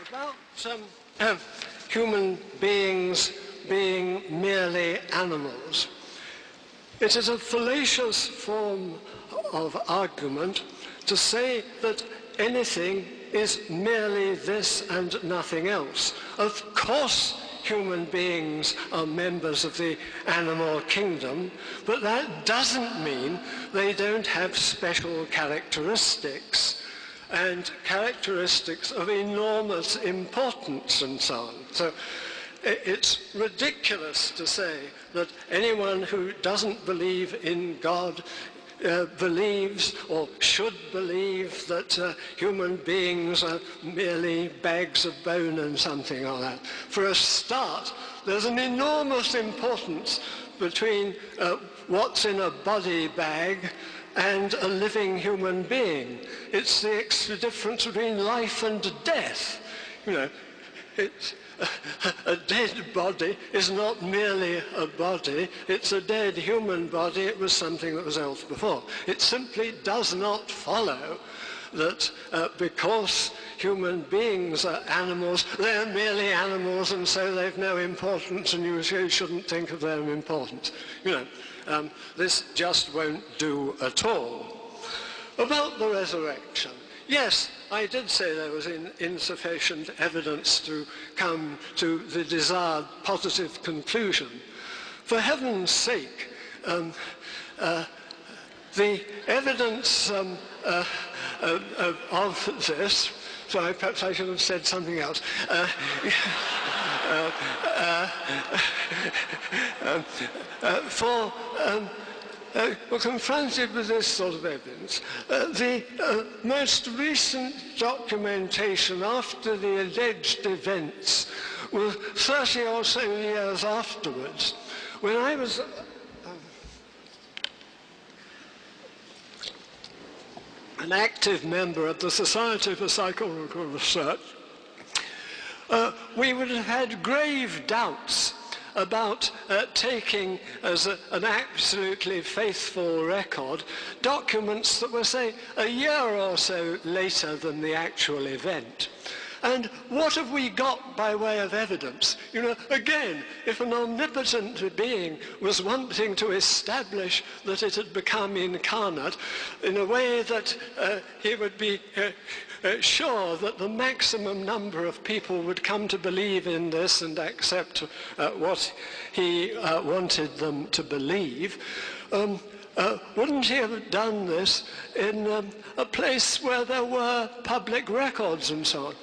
About human beings being merely animals. It is a fallacious form of argument to say that anything is merely this and nothing else. Of course, human beings are members of the animal kingdom, but that doesn't mean they don't have special characteristics and characteristics of enormous importance and so on. So it's ridiculous to say that anyone who doesn't believe in God believes or should believe that human beings are merely bags of bone and something like that. For a start, there's an enormous importance between what's in a body bag and a living human being. It's the extra difference between life and death. You know, it's a dead body is not merely a body, it's a dead human body. It was something that was else before. It simply does not follow that because human beings are animals, they're merely animals and so they've no importance and you shouldn't think of their importance. You know, this just won't do at all. About the resurrection. Yes, I did say there was insufficient evidence to come to the desired positive conclusion. For heaven's sake, the evidence of this, so perhaps I should have said something else. We're confronted with this sort of evidence. The most recent documentation after the alleged events was 30 or so years afterwards, when I was an active member of the Society for Psychological Research. We would have had grave doubts about taking as an absolutely faithful record documents that were, say, a year or so later than the actual event. And what have we got by way of evidence? You know, again, if an omnipotent being was wanting to establish that it had become incarnate in a way that he would be sure that the maximum number of people would come to believe in this and accept what he wanted them to believe, wouldn't he have done this in a place where there were public records and so on?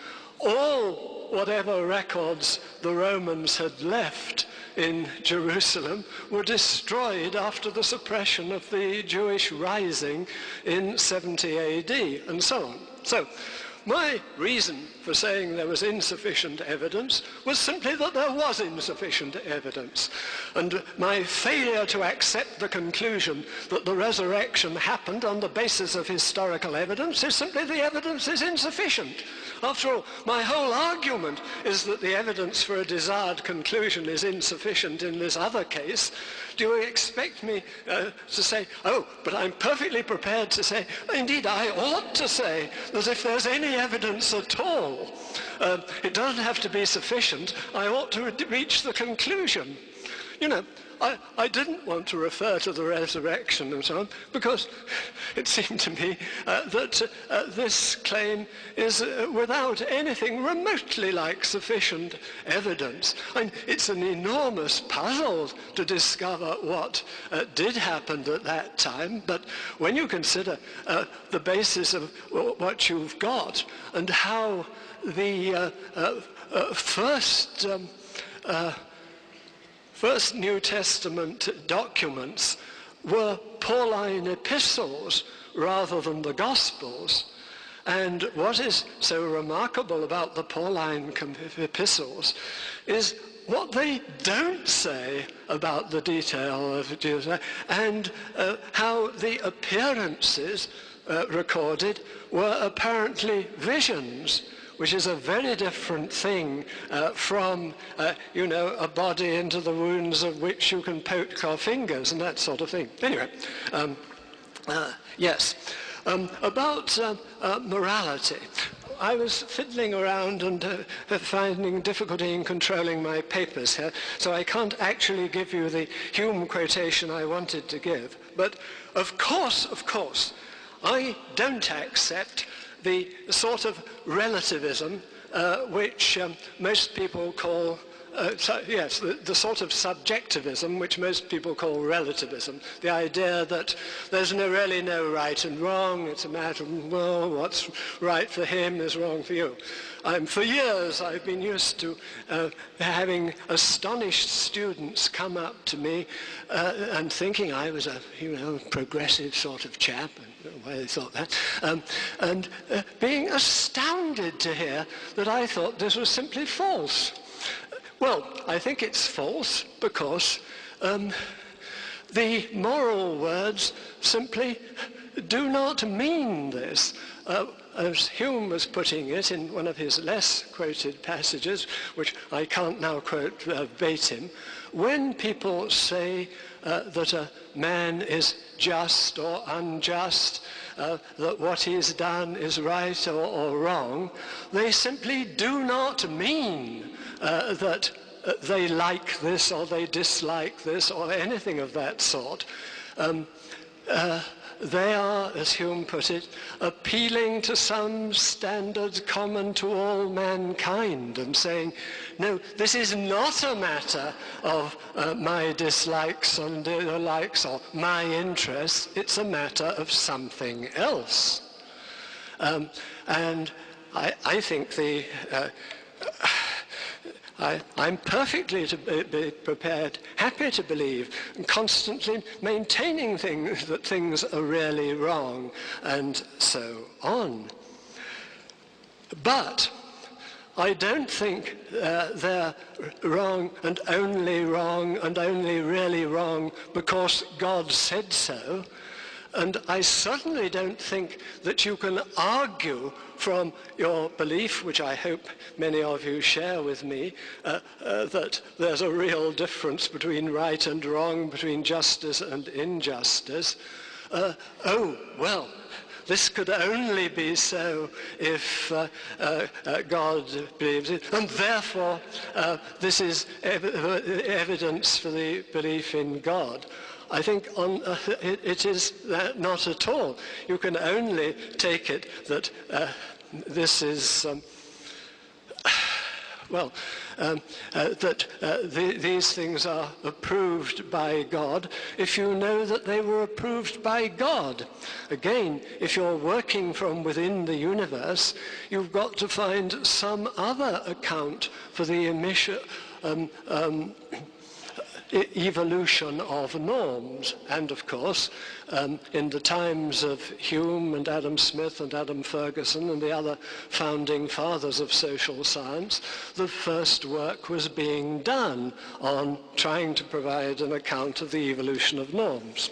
All whatever records the Romans had left in Jerusalem were destroyed after the suppression of the Jewish rising in 70 AD and so on. So my reason for saying there was insufficient evidence was simply that there was insufficient evidence. And my failure to accept the conclusion that the resurrection happened on the basis of historical evidence is simply the evidence is insufficient. After all, my whole argument is that the evidence for a desired conclusion is insufficient in this other case. Do you expect me to say, oh, but I'm perfectly prepared to say, indeed I ought to say, that if there's any evidence at all, it doesn't have to be sufficient, I ought to reach the conclusion. You know, I didn't want to refer to the resurrection and so on, because it seemed to me that this claim is without anything remotely like sufficient evidence. And it's an enormous puzzle to discover what did happen at that time, but when you consider the basis of what you've got and how the first New Testament documents were Pauline epistles rather than the Gospels. And what is so remarkable about the Pauline epistles is what they don't say about the detail of Jesus and how the appearances recorded were apparently visions, which is a very different thing from, you know, a body into the wounds of which you can poke our fingers and that sort of thing. Anyway, yes. About morality. I was fiddling around and finding difficulty in controlling my papers here, so I can't actually give you the Hume quotation I wanted to give. But of course, I don't accept the sort of relativism which most people call the sort of subjectivism which most people call relativism. The idea that there's really no right and wrong. It's a matter of, well, what's right for him is wrong for you. For years I've been used to having astonished students come up to me and thinking I was a progressive sort of chap, and why they thought that, and being astounded to hear that I thought this was simply false. Well, I think it's false because the moral words simply do not mean this. As Hume was putting it in one of his less quoted passages, which I can't now quote verbatim, when people say that a man is just or unjust, that what he's done is right or wrong, they simply do not mean that they like this or they dislike this or anything of that sort. They are, as Hume put it, appealing to some standard common to all mankind and saying, no, this is not a matter of my dislikes and likes or my interests. It's a matter of something else. And I think I'm perfectly to be prepared, happy to believe, and constantly maintaining that things are really wrong, and so on. But I don't think they're wrong and only really wrong because God said so. And I certainly don't think that you can argue from your belief, which I hope many of you share with me, that there's a real difference between right and wrong, between justice and injustice. This could only be so if God believes it, and therefore this is evidence for the belief in God. I think it is not at all. You can only take it that this is, these things are approved by God if you know that they were approved by God. Again, if you're working from within the universe, you've got to find some other account for the evolution of norms. And of course, in the times of Hume and Adam Smith and Adam Ferguson and the other founding fathers of social science, the first work was being done on trying to provide an account of the evolution of norms.